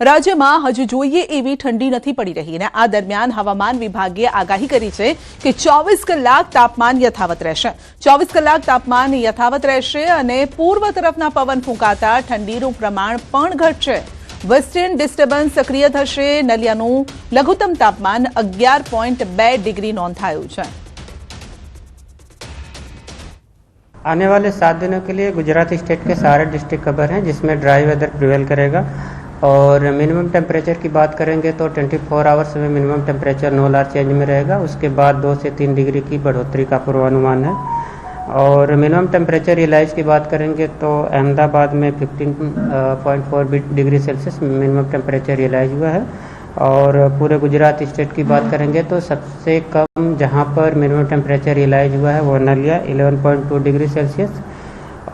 રાજ્યમાં હજુ જોઈએ એવી ઠંડી નથી પડી રહી અને આ દરમિયાન હવામાન વિભાગે આગાહી કરી છે કે 24 કલાક તાપમાન યથાવત રહેશે 24 કલાક તાપમાન યથાવત રહેશે અને પૂર્વ તરફના પવન ફૂંકાતા ઠંડીનું પ્રમાણ પણ ઘટશે વેસ્ટર્ન ડિસ્ટર્બન્સ સક્રિય થશે નલિયાનું લઘુત્તમ તાપમાન 11.2 ડિગ્રી નોંધાયું છે आने वाले 7 दिनों के लिए गुजरात स्टेट के सारे डिस्ट्रिक्ट कवर हैं जिसमें ड्राई वेदर प्रिवेल करेगा और मिनिमम टेम्परेचर की बात करेंगे तो 24 आवर्स में minimum temperature no large change में रहेगा। उसके बाद 2 से 3 डिग्री की बढ़ोतरी का पूर्वानुमान है और मिनिमम टेम्परेचर रियलाइज की बात करेंगे तो अहमदाबाद में 15.4 degree Celsius minimum temperature realise हुआ है और पूरे गुजरात स्टेट की बात करेंगे तो सबसे कम जहां पर मिनिमम टेम्परेचर रियलाइज हुआ है वो नलिया 11.2 डिग्री सेल्सियस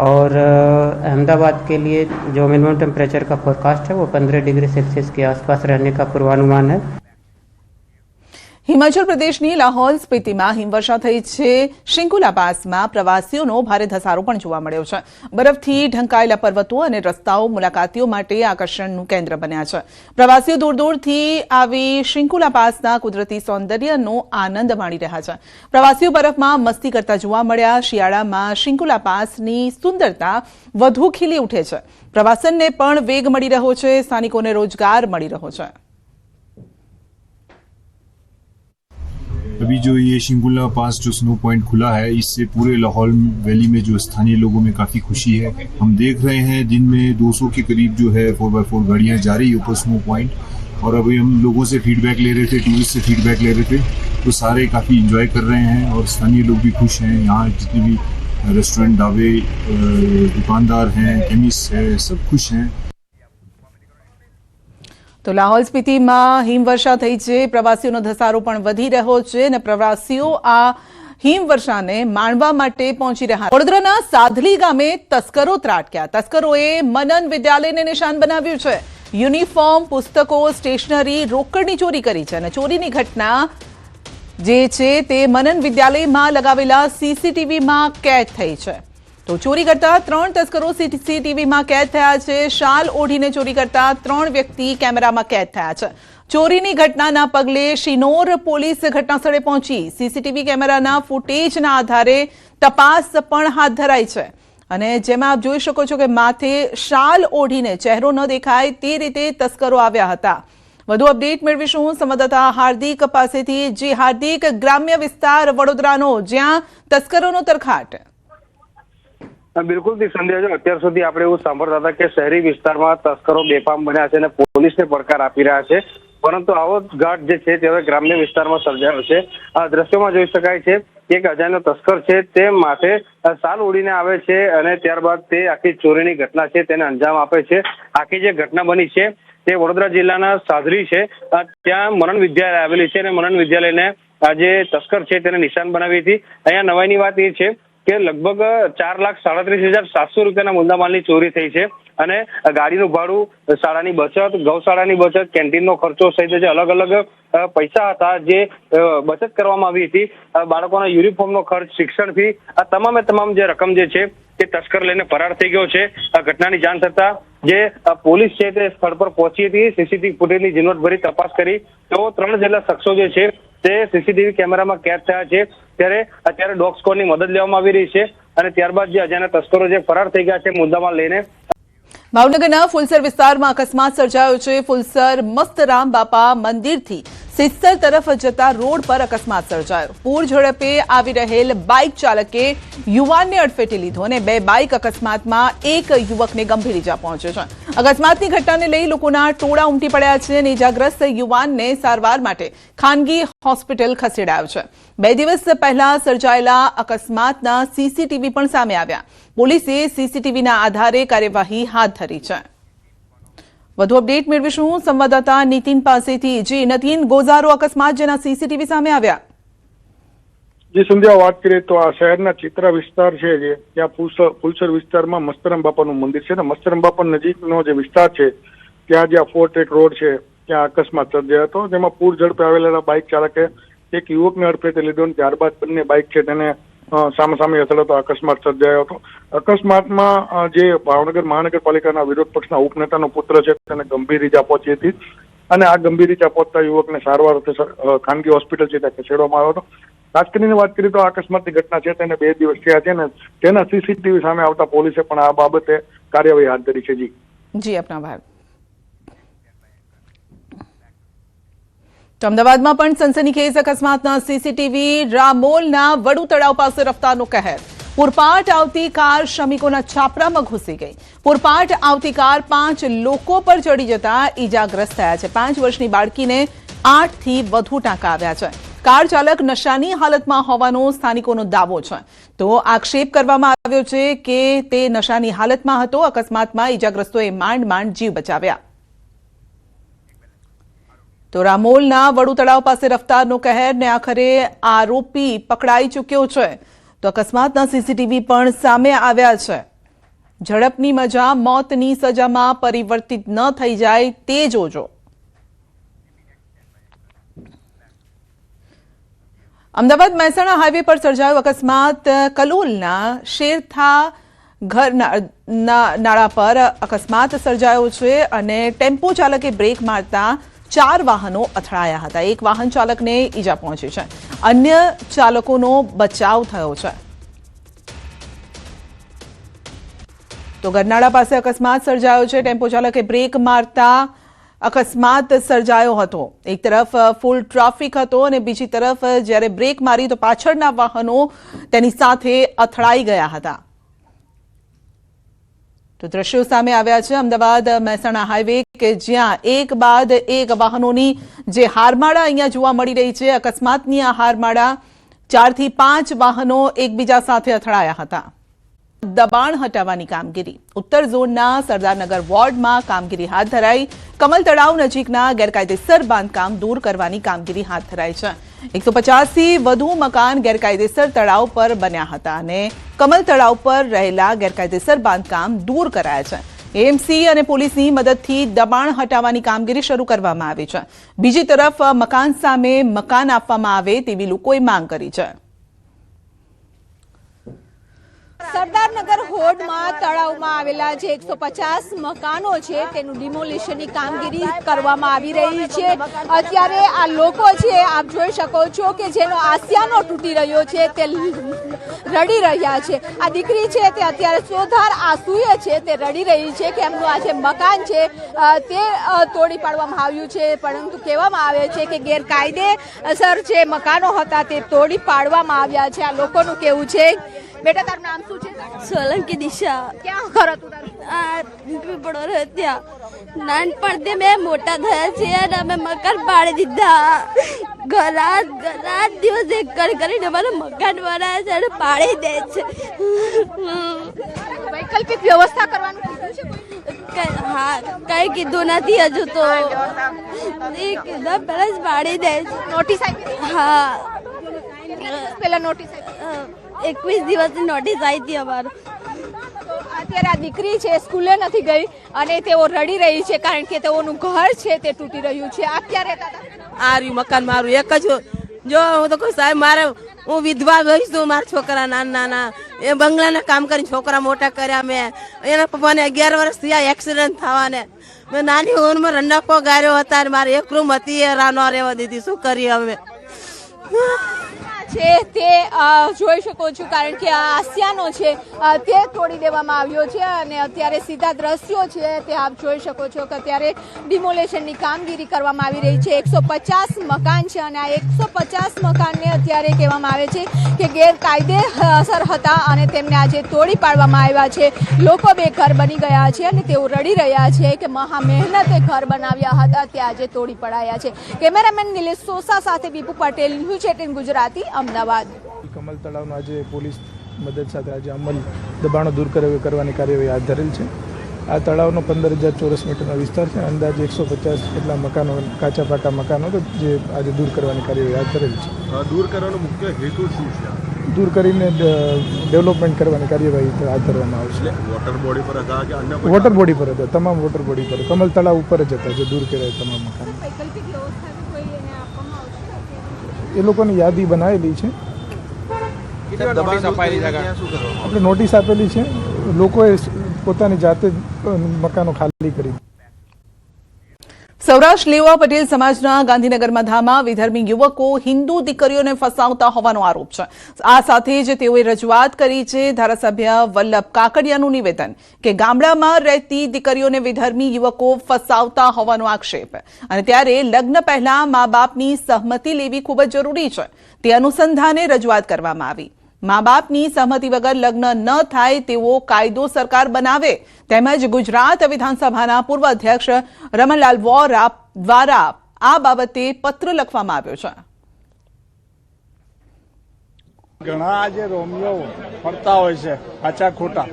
और अहमदाबाद के लिए जो मिनिमम टेम्परेचर का फोरकास्ट है वो 15 डिग्री सेल्सियस के आसपास रहने का पूर्वानुमान है। हिमाचल प्रदेशની લાહોલ સ્પીતિમાં હિમવર્ષા થઈ છે શિંકુલા પાસમાં પ્રવાસીઓનો ભારે ધસારો પણ જોવા મળ્યો છે બરફથી ઢંકાયેલા પર્વતો અને રસ્તાઓ મુલાકાતીઓ માટે આકર્ષણનું કેન્દ્ર બન્યા છે પ્રવાસીઓ દૂર દૂરથી આવી શિંકુલા પાસના કુદરતી સૌંદર્યનો આનંદ માણી રહ્યા છે પ્રવાસીઓ બરફમાં મસ્તી કરતા જોવા મળ્યા શિયાળામાં શિંકુલા પાસની સુંદરતા વધુ ખીલી ઉઠે છે પ્રવાસનને પણ વેગ મળી રહ્યો છે સ્થાનિકોને રોજગાર મળી રહ્યો છે। अभी जो ये शिंकुला पास जो स्नो पॉइंट खुला है इससे पूरे लाहौल वैली में जो स्थानीय लोगों में काफ़ी खुशी है। हम देख रहे हैं दिन में 200 के करीब जो है 4x4 गाड़ियाँ जा रही है ऊपर स्नो पॉइंट और अभी हम लोगों से फीडबैक ले रहे थे टूरिस्ट से फीडबैक ले रहे थे तो सारे काफ़ी इंजॉय कर रहे हैं और स्थानीय लोग भी खुश हैं। यहाँ जितने भी रेस्टोरेंट ढाबे दुकानदार हैं केमिस्ट है सब खुश हैं। तो लाहौल स्पीतिમાં હિમવર્ષા થઈ છે પ્રવાસીઓનો ધસારો પણ વધી રહ્યો છે અને પ્રવાસીઓ આ હિમવર્ષાને માણવા માટે પહોંચી રહ્યા વડોદરાના સાધલી ગામે તસ્કરો ત્રાટક્યા તસ્કરોએ મનન વિદ્યાલયને નિશાન બનાવ્યું છે યુનિફોર્મ પુસ્તકો સ્ટેશનરી રોકડની ચોરી કરી છે અને ચોરીની ઘટના જે છે તે મનન વિદ્યાલયમાં લગાવેલા સીસીટીવીમાં કેદ થઈ છે तो चोरी करता 3 तस्करो सीसीटीवी में कैद थया छे शाल ओढ़ीने चोरी करता 3 व्यक्ति कैमरा में कैद थया छे चोरीनी घटनाना पगले शिनोर पोलीस घटनास्थळे पहोंची सीसीटीवी कैमराना फूटेजना आधारे तपास पण हाथ धराई छे अने जेमां आप जोई शको छो के माथे शाल ओढ़ीने चेहरो न देखाय ते रीते तस्करो आव्या हता। વધુ અપડેટ મેળવીશું સંવાદદાતા હાર્દિક પાસેથી। જે હાર્દિક, ગ્રામ્ય વિસ્તાર વડોદરાનો જ્યાં તસ્કરોનો તરખાટ। बिल्कुल संध्या जो अत्यार सुधी आपणे एवुं सांभळता हता के शहरी विस्तारमां तस्करो बेफाम बन्या छे अने पोलीसने પડકાર આપી રહ્યા છે પરંતુ આવો ઘાટ જે છે તે હવે ગ્રામ્ય વિસ્તારમાં સર્જાયો છે। આ દ્રશ્યોમાં જોઈ શકાય છે કે એક અજાણ્યો તસ્કર છે તે માથે શાલ ઓઢીને આવે છે અને ત્યારબાદ તે આખી ચોરીની ઘટના છે તેને અંજામ આપે છે। આખી જે ઘટના બની છે તે વડોદરા જિલ્લાના સાધરી છે ત્યાં મનન વિદ્યાલય આવેલી છે અને મનન વિદ્યાલયને આ જે તસ્કર છે તેને નિશાન બનાવી હતી। અહીંયા નવાઈની વાત એ છે કે લગભગ 4,37,700 રૂપિયાના મુદ્દામાલની ચોરી થઈ છે અને ગાડીનું ભાડું શાળાની બચત ગૌશાળાની બચત કેન્ટીનનો ખર્ચો સહિત જે અલગ અલગ પૈસા હતા જે બચત કરવામાં આવી હતી બાળકોના યુનિફોર્મનો ખર્ચ શિક્ષણ ફી આ તમામ જે રકમ જે છે તે તસ્કર લઈને ફરાર થઈ ગયો છે। આ ઘટનાની જાણ થતા જે પોલીસ છે તે સ્થળ પર પહોંચી હતી સીસીટીવી ફૂટેજની ઝીણવટભરી તપાસ કરી તો 3 જેટલા શખ્સો જે છે તે સીસીટીવી કેમેરામાં કેદ થયા છે ત્યારે અત્યારે ડોગ સ્કોડની મદદ લેવામાં આવી રહી છે અને ત્યારબાદ જે અજાણ્યા તસ્કરો જે ફરાર થઈ ગયા છે મુદ્દામાલ લઈને। ભાવનગરના ફુલસર વિસ્તારમાં અકસ્માત સર્જાયો છે। ફુલસર મસ્તરામ બાપા મંદિરથી સિસ્સર તરફ જતા રોડ પર અકસ્માત સર્જાયો। પૂર ઝડપે આવી રહેલ બાઇક ચાલકે યુવાનને અડફેટે લીધો અને 2 બાઇક અકસ્માતમાં એક યુવકને ગંભીર ઇજા પહોંચ્યો છે। અકસ્માતની ઘટનાને લઈ લોકોના ટોળા ઉમટી પડ્યા છે અને ઇજાગ્રસ્ત યુવાનને સારવાર માટે ખાનગી હોસ્પિટલ ખસેડાયો છે। 2 દિવસ પહેલા સર્જાયેલા અકસ્માતના સીસીટીવી પણ સામે આવ્યા। પોલીસે સીસીટીવીના આધારે કાર્યવાહી હાથ ધરી છે। વધુ અપડેટ મેળવીશું સંવાદદાતા નીતિન પાસેથી। જે નીતિન, ગોઝારો અકસ્માત જેના સીસીટીવી સામે આવ્યા। જે સંધ્યા વાત કરીએ તો આ શહેરના ચિત્રા વિસ્તાર છે જે ત્યાં ફુલસર વિસ્તારમાં મસ્તરામ બાપાનું મંદિર છે ને મસ્તરામ બાપા નજીકનો જે વિસ્તાર છે ત્યાં જ્યાં 4 ટ્રેક રોડ છે ત્યાં અકસ્માત સર્જાયો હતો જેમાં પૂર ઝડપે આવેલા બાઇક ચાલકે એક યુવકને અડફેટે લીધો અને ત્યારબાદ બંને બાઇક છે તેને સામસામે અથડાતો અકસ્માત સર્જાયો હતો. અકસ્માતમાં જે ભાવનગર મહાનગરપાલિકાના વિરોધ પક્ષના ઉપનેતાનો પુત્ર છે તેને ગંભીર ઈજા પહોંચી હતી અને આ ગંભીર ઈજા પહોંચતા યુવકને સારવાર અર્થે ખાનગી હોસ્પિટલ છે ત્યાં ખસેડવામાં આવ્યો હતો. ખાસ કરીને વાત કરીએ તો આ અકસ્માતની ઘટના છે તેને 2 દિવસ થયા છે અને તેના સીસીટીવી સામે આવતા પોલીસે પણ આ બાબતે કાર્યવાહી હાથ ધરી છે. જી આપના આભાર. અમદાવાદમાં પણ સનસનીખેજ અકસ્માતના સીસીટીવી. રામોલના વડુ તળાવ પાસે રફતારનો કહેર. પૂરપાટ આવતી કાર શ્રમિકોના છાપરામાં ઘૂસી ગઈ. પૂરપાટ આવતી કાર 5 લોકો પર ચડી જતા ઈજાગ્રસ્ત થયા છે. 5 વર્ષની બાળકીને 8 થી વધુ ટાંકા આવ્યા છે. કાર ચાલક નશાની હાલતમાં હોવાનો સ્થાનિકોનો દાવો છે. તો આક્ષેપ કરવામાં આવ્યો છે કે તે નશાની હાલતમાં હતો. અકસ્માતમાં ઈજાગ્રસ્તોએ માંડ જીવ બચાવ્યા. તો રામોલના વડુ તળાવ પાસે રફતારનો કહેર ને આખરે આરોપી પકડાઈ ચૂક્યો છે. તો અકસ્માતના સીસીટીવી પણ સામે આવ્યા છે. ઝડપની મજા મોતની સજામાં પરિવર્તિત ન થઈ જાય તે જોજો. અમદાવાદ મહેસાણા હાઈવે પર સર્જાયો અકસ્માત. કલોલના શેરથા ઘર નાળા પર અકસ્માત સર્જાયો છે અને ટેમ્પો ચાલકે બ્રેક મારતા 4 વાહનો અથડાયા હતા. એક વાહન ચાલકને ઈજા પહોંચી છે. અન્ય ચાલકોનો બચાવ થયો છે. તો ગરનાળા પાસે અકસ્માત સર્જાયો છે. ટેમ્પો ચાલકે બ્રેક મારતા અકસ્માત સર્જાયો હતો. એક તરફ ફૂલ ટ્રાફિક હતો અને બીજી તરફ જ્યારે બ્રેક મારી તો પાછળના વાહનો તેની સાથે અથડાઈ ગયા હતા. તો દ્રશ્યો સામે આવ્યા છે અમદાવાદ મહેસાણા હાઈવે કે જ્યાં એક બાદ એક વાહનોની જે હારમાળા અહીંયા જોવા મળી રહી છે. અકસ્માતની આ હારમાળા 4 થી 5 વાહનો એકબીજા સાથે અથડાયા હતા. દબાણ હટાવવાની કામગીરી. ઉત્તર ઝોનના સરદારનગર વોર્ડમાં કામગીરી હાથ ધરાઈ. કમલ તળાવ નજીકના ગેરકાયદેસર બાંધકામ દૂર કરવાની કામગીરી હાથ ધરાઈ છે. 150 થી વધુ મકાન ગેરકાયદેસર તળાવ પર બન્યા હતા અને કમલ તળાવ પર રહેલા ગેરકાયદેસર બાંધકામ દૂર કરાયા છે. એએમસી અને પોલીસની મદદથી દબાણ હટાવવાની કામગીરી શરૂ કરવામાં આવી છે. બીજી તરફ મકાન સામે મકાન આપવામાં આવે તેવી લોકોએ માંગ કરી છે. સરદારનગર હોડમાં તળાવમાં આવેલા જે 150 મકાનો છે તેનું ડિમોલિશનની કામગીરી કરવામાં આવી રહી છે. અત્યારે આ લોકો છે આપ જોઈ શકો છો કે જેનો આસિયાનો તૂટી રહ્યો છે તે રડી રહ્યા છે. આ દીકરી છે તે અત્યારે સોધાર આંસુએ છે તે રડી રહી છે કે એમનું આ જે મકાન છે તે તોડી પાડવામાં આવ્યું છે. પરંતુ કહેવામાં આવે છે કે ગેરકાયદેસર જે મકાનો હતા તે તોડી પાડવામાં આવ્યા છે. આ લોકોનું કહેવું છે. બેટા તારું નામ શું છે? સોલંકી દિશા. ક્યાં ઘર હતું તારું? પીપળો ત્યાં. નાનપણથી મેં મોટા થયા છે અને અમે મકાન પાડી દીધા. રાત દિવસ એક કરીને અમારે મકાન બનાવે છે અને પાડી દે છે. વૈકલ્પિક વ્યવસ્થા કરવાનું કીધું છે? હા, કઈ કીધું નથી હજુ તો. એકદમ પહેલા જ પાડી દે છે. નોટિસ આપી? હા, પેલા નોટિસ આપી? 21 દિવસની નોટિસ આવી હતી અમારું. અત્યારે આ દીકરી છે સ્કૂલે નથી ગઈ અને તેઓ રડી રહી છે કારણ કે તેઓનું ઘર છે તે તૂટી રહ્યું છે. આ ક્યાં રહેતા હતા? આ રહ્યું મકાન મારું એક જ. જો હું તો કહું સાહેબ મારે હું વિધવા રહીશ છું. મારા છોકરા નાના એ બંગલાના કામ કરીને છોકરા મોટા કર્યા મેં. એના પપ્પાને 11 વર્ષ થયા એક્સિડન્ટ થવાને. મેં નાની ઉંમરમાં રંડાકો ગાર્યો હતા અને મારે એક રૂમ હતી એ ન રહેવા દીધી. શું કરીએ અમે? છે તે જોઈ શકો છો કારણ કે આ આસિયાનો છે તે તોડી દેવામાં આવ્યો છે અને અત્યારે સીધા દ્રશ્યો છે તે આપ જોઈ શકો છો કે અત્યારે ડિમોલેશનની કામગીરી કરવામાં આવી રહી છે. 150 મકાન છે અને આ 150 મકાનને અત્યારે કહેવામાં આવે છે કે ગેરકાયદેસર હતા અને તેમને આજે તોડી પાડવામાં આવ્યા છે. લોકો બેઘર બની ગયા છે અને તેઓ રડી રહ્યા છે કે મહા મહેનતે ઘર બનાવ્યા હતા તે આજે તોડી પડાયા છે. કેમેરામેન નિલેશ સોસા સાથે બીપુ પટેલ, ન્યૂઝ 18 ગુજરાતી, અમદાવાદ. કમલ તળાવનો આજે પોલીસ મદદ સાથે આજે અમલ દબાણો દૂર કરવાની કાર્યવાહી હાથ ધરેલ છે. આ તળાવનો 15,000 ચોરસ મીટરનો વિસ્તાર છે. અંદાજે 150 જેટલા મકાનો, કાચા પાકા મકાનો જે આજે દૂર કરવાની કાર્યવાહી હાથ ધરેલ છે. દૂર કરવાનો મુખ્ય હેતુ શું છે? દૂર કરીને ડેવલપમેન્ટ કરવાની કાર્યવાહી હાથ ધરવામાં આવશે. વોટર બોડી પર હતા કે અન્ય? વોટર બોડી પર હતા, તમામ વોટર બોડી પર. કમલ તળાવ ઉપર જ હતા જે દૂર કર્યા તમામ મકાનો. વૈકલ્પિક વ્યવસ્થા કોઈ એને આપવામાં આવશે? એ લોકોની યાદી બનાવેલી છે. આપણે નોટિસ આપેલી છે, લોકોએ પોતાની જાતે જ મકાનો ખાલી કરી. સૌરાષ્ટ્ર લેવા પટેલ સમાજના ગાંધીનગરમાં ધામા વિધર્મી યુવકો હિન્દુ દીકરીઓને ફસાવતા હોવાનો આરોપ છે. આ સાથે જ તેઓએ રજૂઆત કરી છે ધારાસભ્ય વલ્લભ કાકડિયાનું નિવેદન કે ગામડામાં રહેતી દીકરીઓને વિધર્મી યુવકો ફસાવતા હોવાનો આક્ષેપ. અને ત્યારે લગ્ન પહેલા મા બાપની સહમતિ લેવી ખૂબ જ જરૂરી છે. તે અનુસંધાને રજૂઆત કરવામાં આવી. મા બાપની સહમતિ વગર લગ્ન ન થાય તેવો કાયદો સરકાર બનાવે તેમજ ગુજરાત વિધાનસભાના પૂર્વ અધ્યક્ષ રમણલાલ વોરા દ્વારા આ બાબતે પત્ર લખવામાં આવ્યો છે. ઘણા આજે રોમિયો ફરતા હોય છે સાચા ખોટા,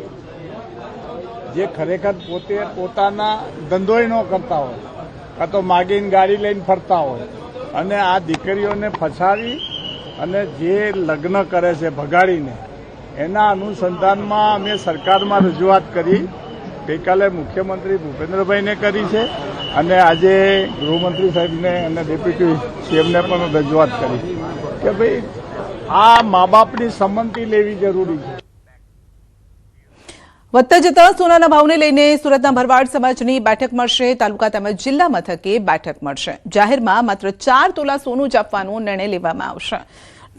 જે ખરેખર પોતે પોતાના ધંધોય ન કરતા હોય, કાં તો માગીને ગાડી લઈને ફરતા હોય, અને આ દીકરીઓને ફસાવી અને જે લગ્ન કરે છે ભગાડીને, એના અનુસંધાનમાં અમે સરકારમાં રજૂઆત કરી. ગઈકાલે મુખ્યમંત્રી ભૂપેન્દ્રભાઈને કરી છે અને આજે ગૃહમંત્રી સાહેબને અને ડેપ્યુટી સીએમને પણ રજૂઆત કરી કે ભાઈ આ મા બાપની સંમતિ લેવી જરૂરી છે. વધતા જતા સોનાના ભાવને લઈને સુરતના ભરવાડ સમાજની બેઠક મળશે. તાલુકા તેમજ જિલ્લા મથકે બેઠક મળશે. જાહેરમાં માત્ર 4 તોલા સોનું જ આપવાનો નિર્ણય લેવામાં આવશે.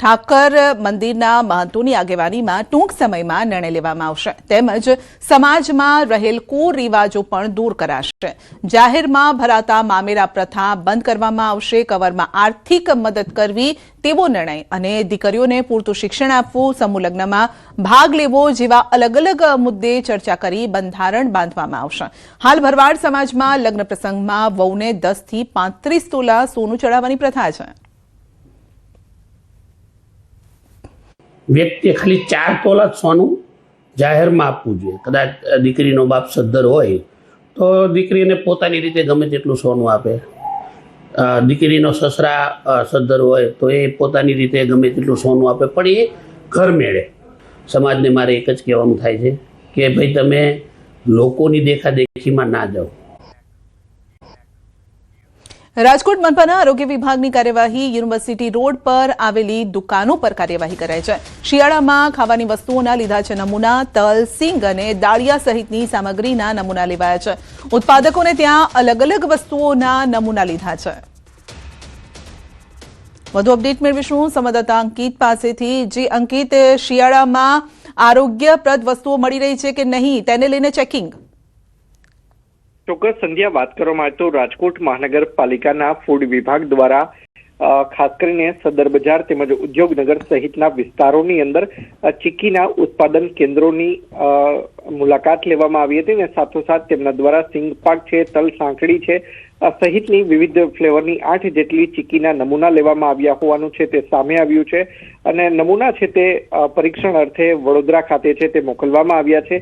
ઠાકર મંદિરના મહંતોની આગેવાનીમાં ટૂંક સમયમાં નિર્ણય લેવામાં આવશે. તેમજ સમાજમાં રહેલ કુરિવાજો પણ દૂર કરાશે. જાહેરમાં ભરાતા મામેરા પ્રથા બંધ કરવામાં આવશે. કવરમાં આર્થિક મદદ કરવી તેવો નિર્ણય અને દીકરીઓને પૂરતું શિક્ષણ આપવું, સમૂહ લગ્નમાં ભાગ લેવો જેવા અલગ અલગ મુદ્દે ચર્ચા કરી બંધારણ બાંધવામાં આવશે. હાલ ભરવાડ સમાજમાં લગ્ન પ્રસંગમાં વહુને 10 થી 35 તોલા સોનું ચડાવવાની પ્રથા છે. વ્યક્તિએ ખાલી 4 તોલા સોનું જાહેરમાં આપવું જોઈએ. કદાચ દીકરીનો બાપ સદ્ધર હોય તો દીકરીને પોતાની રીતે ગમે તેટલું સોનું આપે. દીકરીનો સસરા સદ્ધર હોય તો એ પોતાની રીતે ગમે તેટલું સોનું આપે, પણ એ ઘર મેળે. સમાજને મારે એક જ કહેવાનું થાય છે કે ભાઈ તમે લોકોની દેખાદેખીમાં ના જાઓ. રાજકોટ મનપાના આરોગ્ય વિભાગની કાર્યવાહી. યુનિવર્સિટી રોડ પર આવેલી દુકાનો પર કાર્યવાહી કરાઈ છે. શિયાળામાં ખાવાની વસ્તુઓના લીધા છે નમૂના. તલ, સિંગ અને દાળિયા સહિતની સામગ્રીના નમૂના લેવાયા છે. ઉત્પાદકોને ત્યાં અલગ અલગ વસ્તુઓના નમૂના લીધા છે. વધુ અપડેટ મેળવીશું સંવાદદાતા અંકિત પાસેથી. જે અંકિત, શિયાળામાં આરોગ્યપ્રદ વસ્તુઓ મળી રહી છે કે નહીં, તેને લઈને ચેકિંગ? ચોક્કસ સંધ્યા, વાત કરવામાં આવે તો રાજકોટ મહાનગરપાલિકાના ફૂડ વિભાગ દ્વારા ખાસ કરીને સદર બજાર તેમજ ઉદ્યોગનગર સહિતના વિસ્તારોની અંદર ચીકીના ઉત્પાદન કેન્દ્રોની મુલાકાત લેવામાં આવી હતી અને સાથોસાથ તેમના દ્વારા સિંગપાક છે, તલ સાંકળી છે સહિતની વિવિધ ફ્લેવરની 8 જેટલી ચીકીના નમૂના લેવામાં આવ્યા હોવાનું છે તે સામે આવ્યું છે. અને નમૂના છે તે પરીક્ષણ અર્થે વડોદરા ખાતે છે તે મોકલવામાં આવ્યા છે.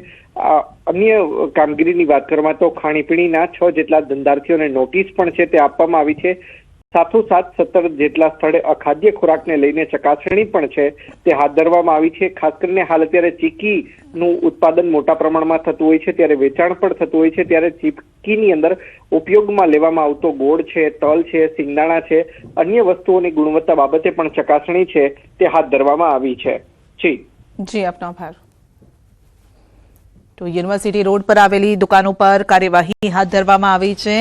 અન્ય કામગીરીની વાત કરવામાં તો ખાણીપીણીના 6 જેટલા ધંધાર્થીઓને નોટિસ પણ છે તે આપવામાં આવી છે. સાથોસાથ 17 જેટલા સ્થળે અખાદ્ય ખોરાકને લઈને ચકાસણી પણ છે તે હાથ ધરવામાં આવી છે. ખાસ કરીને હાલ અત્યારે ચીકીનું ઉત્પાદન મોટા પ્રમાણમાં થતું હોય છે, ત્યારે વેચાણ પણ થતું હોય છે, ત્યારે ચીકીની અંદર ઉપયોગમાં લેવામાં આવતો ગોળ છે, તલ છે, સિંગદાણા છે, અન્ય વસ્તુઓની ગુણવત્તા બાબતે પણ ચકાસણી છે તે હાથ ધરવામાં આવી છે. જી આપનો આભાર. તો યુનિવર્સિટી રોડ પર આવેલી દુકાનો પર કાર્યવાહી હાથ ધરવામાં આવી છે.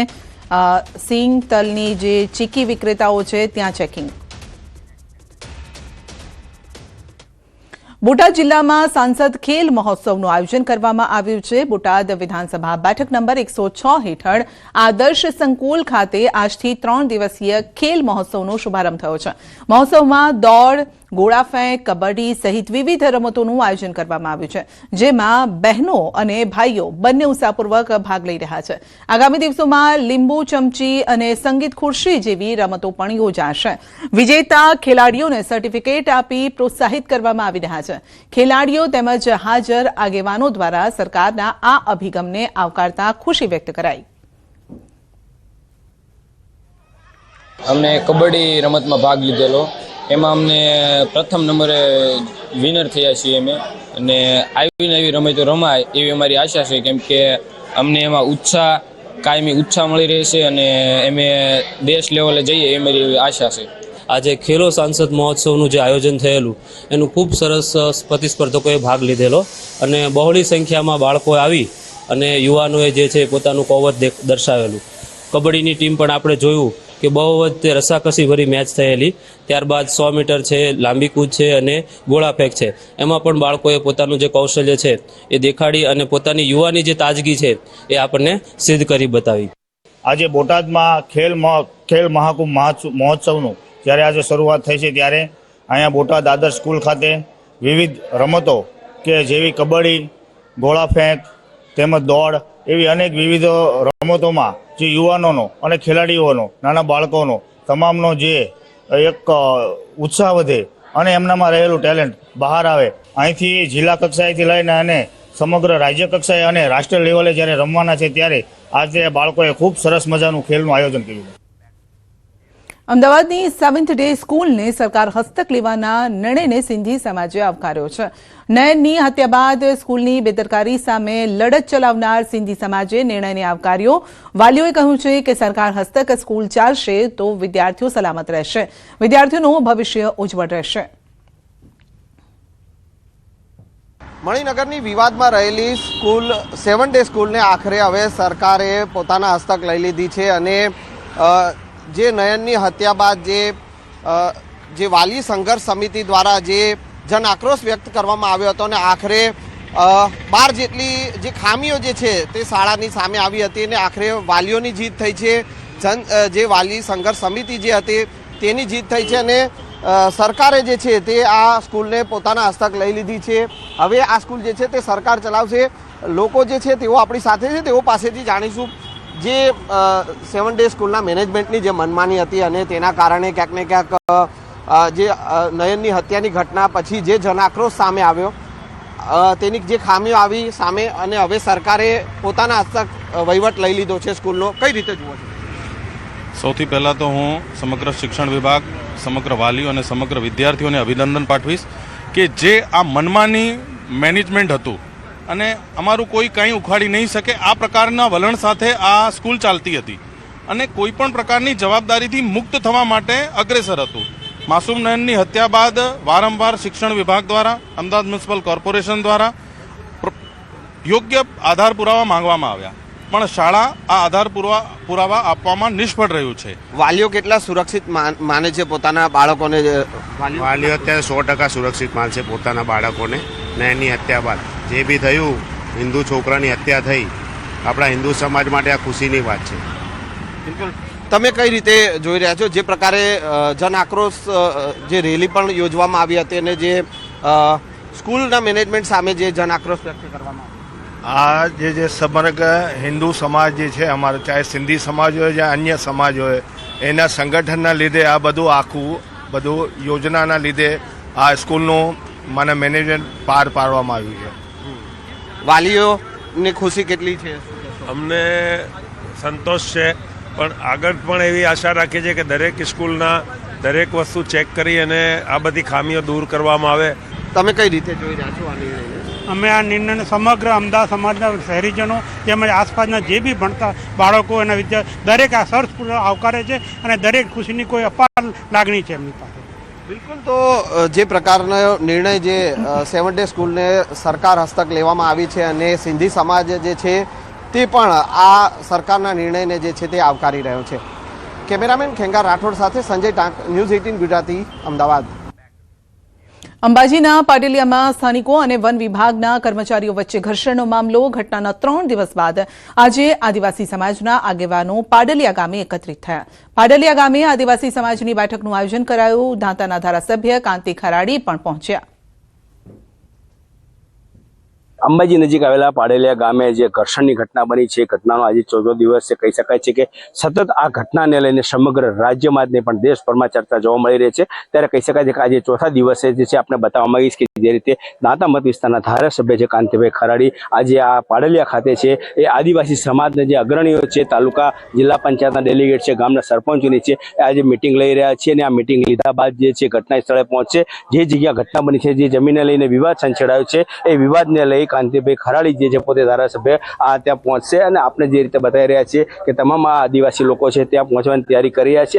સિંગ, તલની જે ચીકી વિક્રેતાઓ છે ત્યાં ચેકિંગ. બોટાદ જિલ્લામાં સાંસદ ખેલ મહોત્સવનું આયોજન કરવામાં આવ્યું છે. બોટાદ વિધાનસભા બેઠક નંબર 106 હેઠળ આદર્શ સંકુલ ખાતે આજથી 3 દિવસીય ખેલ મહોત્સવનો શુભારંભ થયો છે. મહોત્સવમાં દોડ, ગોળા ફેંક, કબડ્ડી સહિત વિવિધ રમતોનું આયોજન કરવામાં આવ્યું છે, જેમાં બહેનો અને ભાઈઓ બંને ઉત્સાહપૂર્વક ભાગ લઈ રહ્યા છે. આગામી દિવસોમાં લીંબુ ચમચી અને સંગીત ખુરશી જેવી રમતો પણ યોજાશે. વિજેતા ખેલાડીઓને સર્ટિફિકેટ આપી પ્રોત્સાહિત કરવામાં આવી રહ્યા છે. ખેલાડીઓ તેમજ હાજર આગેવાનો દ્વારા સરકારના આ અભિગમને આવકારતા ખુશી વ્યક્ત કરાઈ. અમને કબડ્ડી રમતમાં ભાગ લીધેલો, એમાં અમને પ્રથમ નંબરે વિનર થયા છીએ અમે, અને આવી નવી રમતો રમાય એવી અમારી આશા છે, કેમ કે અમને એમાં કાયમી ઉત્સાહ મળી રહેશે અને અમે દેશ લેવલે જઈએ એ મારી આશા છે. આજે ખેલો સાંસદ મહોત્સવનું જે આયોજન થયેલું એનું ખૂબ સરસ પ્રતિસ્પર્ધકોએ ભાગ લીધેલો અને બહોળી સંખ્યામાં બાળકો આવી અને યુવાનોએ જે છે પોતાનું કૌવત દર્શાવેલું. કબડ્ડીની ટીમ પણ આપણે જોયું કે બહુ જ રસાકસી ભરી મેચ થયેલી. ત્યારબાદ 100 મીટર છે, લાંબી કૂદ છે અને ગોળા ફેંક છે. એમાં પણ બાળકોએ પોતાનું જે કૌશલ્ય છે એ દેખાડી અને પોતાની યુવાની જે તાજગી છે એ આપણને સિદ્ધ કરી બતાવી. આજે બોટાદમાં ખેલ મહાકુંભ મહોત્સવનું જ્યારે આજે શરૂઆત થઈ છે ત્યારે અહીંયા બોટાદ આદર્શ સ્કૂલ ખાતે વિવિધ રમતો કે જેવી કબડ્ડી, ગોળા ફેંક તેમજ દોડ એવી અનેક વિવિધ રમતોમાં જે યુવાનોનો અને ખેલાડીઓનો, નાના બાળકોનો તમામનો જે એક ઉત્સાહ વધે અને એમનામાં રહેલું ટેલેન્ટ બહાર આવે. અહીંથી જિલ્લા કક્ષાએથી લઈને અને સમગ્ર રાજ્ય કક્ષાએ અને રાષ્ટ્રીય લેવલે જ્યારે રમવાના છે ત્યારે આજે બાળકોએ ખૂબ સરસ મજાનું ખેલનું આયોજન કર્યું. અમદાવાદની 7th ડે સ્કૂલને સરકાર હસ્તક લેવાના નિર્ણયને સિંધી સમાજે આવકાર્યો છે. નયનની હત્યા બાદ સ્કૂલની બેદરકારી સામે લડત ચલાવનાર સિંધી સમાજે નિર્ણયને આવકાર્યો. વાલીઓએ કહ્યું છે કે સરકાર હસ્તક સ્કૂલ ચાલશે તો વિદ્યાર્થીઓ સલામત રહેશે, વિદ્યાર્થીઓનું ભવિષ્ય ઉજ્જવળ રહેશે. મણિનગરની વિવાદમાં રહેલી સ્કૂલ 7 ડે સ્કૂલને આખરે હવે સરકારે પોતાના હસ્તક લઈ લીધી છે અને જે નયનની હત્યા બાદ જે વાલી સંઘર્ષ સમિતિ દ્વારા જે જન આક્રોશ વ્યક્ત કરવામાં આવ્યો હતો અને આખરે 12 જેટલી જે ખામીઓ જે છે તે શાળાની સામે આવી હતી અને આખરે વાલીઓની જીત થઈ છે. જે વાલી સંઘર્ષ સમિતિ જે હતી તેની જીત થઈ છે અને સરકારે જે છે તે આ સ્કૂલને પોતાના હસ્તક લઈ લીધી છે. હવે આ સ્કૂલ જે છે તે સરકાર ચલાવશે. લોકો જે છે તેઓ આપણી સાથે છે, તેઓ પાસેથી જાણીશું જે 7 ડે સ્કૂલના મેનેજમેન્ટની જે મનમાની હતી અને તેના કારણે ક્યાંક ને ક્યાંક જે નયનની હત્યાની ઘટના પછી જે જનાક્રોશ સામે આવ્યો તેની જે ખામીઓ આવી સામે અને હવે સરકારે પોતાના હસ્તક વહીવટ લઈ લીધો છે સ્કૂલનો. કઈ રીતે જુઓ છો? સૌથી પહેલાં તો હું સમગ્ર શિક્ષણ વિભાગ, સમગ્ર વાલીઓ અને સમગ્ર વિદ્યાર્થીઓને અભિનંદન પાઠવીશ કે જે આ મનમાની મેનેજમેન્ટ હતું અને અમારું કોઈ કંઈ ઉખાડી નહીં શકે આ પ્રકારના વલણ સાથે આ સ્કૂલ ચાલતી હતી અને કોઈ પણ પ્રકારની જવાબદારીથી મુક્ત થવા માટે અગ્રેસર હતું. માસૂમ નયનની હત્યા બાદ વારંવાર શિક્ષણ વિભાગ દ્વારા, અમદાવાદ મ્યુનિસિપલ કોર્પોરેશન દ્વારા યોગ્ય આધાર પુરાવા માંગવામાં આવ્યા પણ શાળા આ આધાર પુરાવા આપવામાં નિષ્ફળ રહ્યું છે. વાલીઓ કેટલા સુરક્ષિત માને છે પોતાના બાળકોને? વાલીઓ અત્યારે 100% સુરક્ષિત માનશે પોતાના બાળકોને. નયનની હત્યા બાદ જે બી થયું, હિન્દુ છોકરાની હત્યા થઈ, આપણા હિન્દુ સમાજ માટે આ ખુશીની વાત છે. બિલકુલ. તમે કઈ રીતે જોઈ રહ્યા છો જે પ્રકારે જન આક્રોશ જે રેલી પણ યોજવામાં આવી હતી અને જે સ્કૂલના મેનેજમેન્ટ સામે જે જન આક્રોશ વ્યક્ત કરવામાં આવ્યો? આ જે સમગ્ર હિન્દુ સમાજ જે છે અમારો, ચાહે સિંધી સમાજ હોય ਜਾਂ અન્ય સમાજ હોય, એના સંગઠનના લીધે આ બધું આખું યોજનાના લીધે આ સ્કૂલનું મને મેનેજમેન્ટ પાર પાડવામાં આવ્યું છે. વાલીઓની ખુશી કેટલી છે? અમને સંતોષ છે પણ આગળ પણ એવી આશા રાખીએ છીએ કે દરેક સ્કૂલના દરેક વસ્તુ ચેક કરી અને આ બધી ખામીઓ દૂર કરવામાં આવે. તમે કઈ રીતે જોઈ રહ્યા છો આ નિર્ણયને? અમે આ નિર્ણયને સમગ્ર અમદાવાદ સમાજના શહેરીજનો તેમજ આસપાસના જે બી ભણતા બાળકો અને દરેક આ હર્ષપૂર્વક આવકારે છે અને દરેક ખુશીની કોઈ અપાર લાગણી છે એમની પાસે. બિલકુલ. તો જે પ્રકારનો નિર્ણય જે 7 ડે સ્કૂલને સરકાર હસ્તક લેવામાં આવી છે અને સિંધી સમાજ જે છે તે પણ આ સરકારના નિર્ણયને જે છે તે આવકારી રહ્યો છે. કેમેરામેન ખેંગાર રાઠોડ સાથે સંજય ટાંક, ન્યૂઝ 18 ગુજરાતી, અમદાવાદ. અંબાજીના પાડલિયામાં સ્થાનિકો અને વન વિભાગના કર્મચારીઓ વચ્ચે ઘર્ષણનો મામલો. ઘટનાના 3 દિવસ બાદ આજે આદિવાસી સમાજના આગેવાનો પાડલિયા ગામે એકત્રિત થયા. પાડલિયા ગામે આદિવાસી સમાજની બેઠકનું આયોજન કરાયું. દાંતાના ધારાસભ્ય કાંતિ ખરાડી પણ પહોંચ્યા. અંબાજી નજીક આવેલા પાડલિયા ગામે જે ઘર્ષણની ઘટના બની છે, ઘટનાનો આજે 4થો દિવસ છે. કહી શકાય છે કે સતત આ ઘટનાને લઈને સમગ્ર રાજ્યમાં જ નહીં પણ દેશભરમાં ચર્ચા જોવા મળી રહી છે. ત્યારે કહી શકાય છે કે આજે 4થા દિવસે જે છે આપણે બતાવવા માંગીશ કે જે રીતે દાંતા મત વિસ્તારના ધારાસભ્ય છે કાંતિભાઈ ખરાડી આજે આ પાડલિયા ખાતે છે એ આદિવાસી સમાજના જે અગ્રણીઓ છે, તાલુકા જિલ્લા પંચાયતના ડેલિગેટ છે, ગામના સરપંચોની છે, એ આજે મિટિંગ લઈ રહ્યા છે અને આ મિટિંગ લીધા બાદ જે છે ઘટના સ્થળે પહોંચશે. જે જગ્યા ઘટના બની છે, જે જમીનને લઈને વિવાદ સંચેડાયો છે, એ વિવાદને લઈ કાંતિભાઈ ખરાડી જે છે પોતે ધારાસભ્ય ત્યાં પહોંચશે અને આપણે જે રીતે બતાવી રહ્યા છીએ કે તમામ આદિવાસી લોકો છે ત્યાં પહોંચવાની તૈયારી કરી રહ્યા છે.